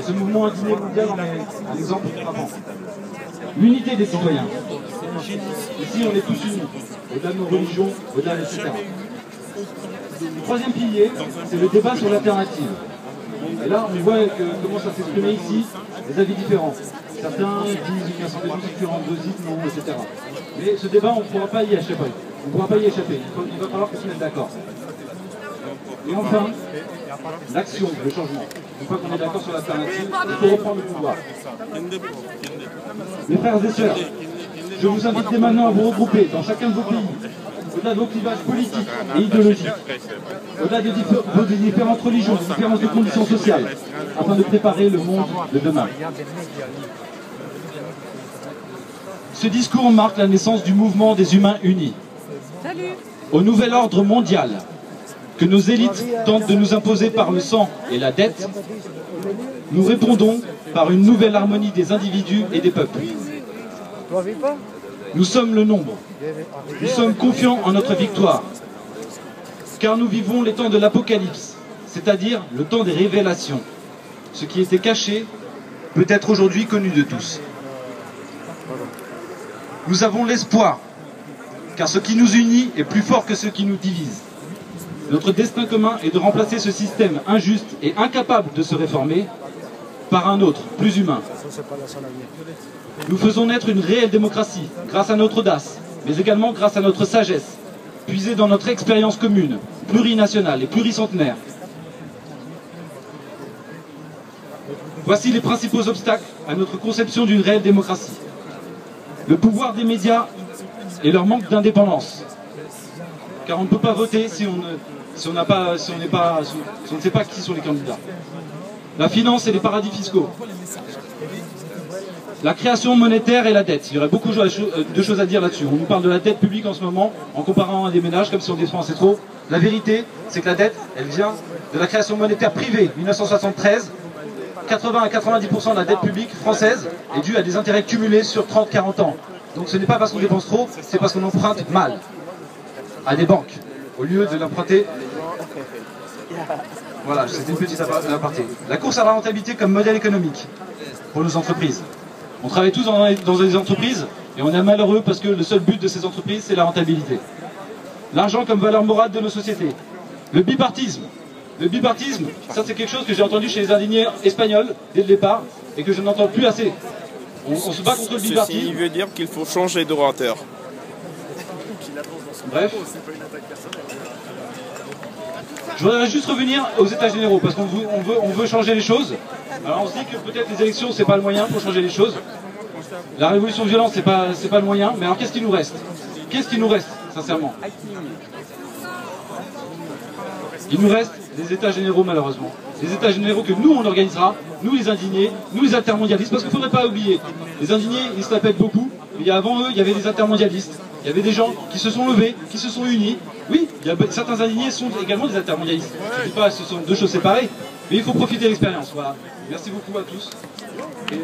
ce mouvement indigné mondial en est un exemple frappant. L'unité des citoyens. Ici, on est tous unis, au-delà de nos religions, au-delà, etc. Le troisième pilier, c'est le débat sur l'alternative. Et là, on voit que commence à s'exprimer ici des avis différents. Certains disent une assemblée constituante, d'autres disent non, etc. Mais ce débat, on ne pourra pas y échapper. On ne pourra pas y échapper. Il va falloir qu'on se mette d'accord. Et enfin, l'action, le changement. Une fois qu'on est d'accord sur l'alternative, il faut reprendre le pouvoir. Mes frères et sœurs, je vous invite dès maintenant à vous regrouper dans chacun de vos pays, au-delà de vos clivages politiques et idéologiques, au-delà de vos différentes religions, des différentes conditions sociales, afin de préparer le monde de demain. Ce discours marque la naissance du mouvement des humains unis. Au nouvel ordre mondial, que nos élites tentent de nous imposer par le sang et la dette, nous répondons par une nouvelle harmonie des individus et des peuples. Nous sommes le nombre. Nous sommes confiants en notre victoire, car nous vivons les temps de l'apocalypse, c'est-à-dire le temps des révélations. Ce qui était caché peut être aujourd'hui connu de tous. Nous avons l'espoir, car ce qui nous unit est plus fort que ce qui nous divise. Notre destin commun est de remplacer ce système injuste et incapable de se réformer par un autre, plus humain. Nous faisons naître une réelle démocratie grâce à notre audace, mais également grâce à notre sagesse, puisée dans notre expérience commune, plurinationale et pluricentenaire. Voici les principaux obstacles à notre conception d'une réelle démocratie. Le pouvoir des médias et leur manque d'indépendance. Car on ne peut pas voter si on ne sait pas qui sont les candidats. La finance et les paradis fiscaux. La création monétaire et la dette. Il y aurait beaucoup de choses à dire là-dessus. On nous parle de la dette publique en ce moment, en comparant à des ménages, comme si on dépensait trop. La vérité, c'est que la dette, elle vient de la création monétaire privée, 1973. 80 à 90% de la dette publique française est due à des intérêts cumulés sur 30-40 ans. Donc ce n'est pas parce qu'on dépense trop, c'est parce qu'on emprunte mal à des banques, au lieu de l'emprunter. Voilà, c'était une petite aparté. La course à la rentabilité comme modèle économique pour nos entreprises. On travaille tous dans des entreprises et on est malheureux parce que le seul but de ces entreprises, c'est la rentabilité. L'argent comme valeur morale de nos sociétés. Le bipartisme. Le bipartisme, ça c'est quelque chose que j'ai entendu chez les indignés espagnols dès le départ et que je n'entends plus assez. On se bat contre le bipartisme. Ceci veut dire qu'il faut changer d'orateur. Bref. Je voudrais juste revenir aux états généraux parce qu'on veut changer les choses. Alors on se dit que peut-être les élections c'est pas le moyen pour changer les choses. La révolution violente c'est pas le moyen. Mais alors qu'est-ce qui nous reste? Qu'est-ce qui nous reste, sincèrement? Il nous reste des états généraux malheureusement. Des états généraux que nous on organisera, nous les indignés, nous les intermondialistes, parce qu'il ne faudrait pas oublier. Les indignés, ils se répètent beaucoup, mais avant eux, il y avait des intermondialistes. Il y avait des gens qui se sont levés, qui se sont unis. Oui, certains indignés sont également des intermondialistes. Je ne dis pas que ce sont deux choses séparées, mais il faut profiter de l'expérience. Voilà. Merci beaucoup à tous. Et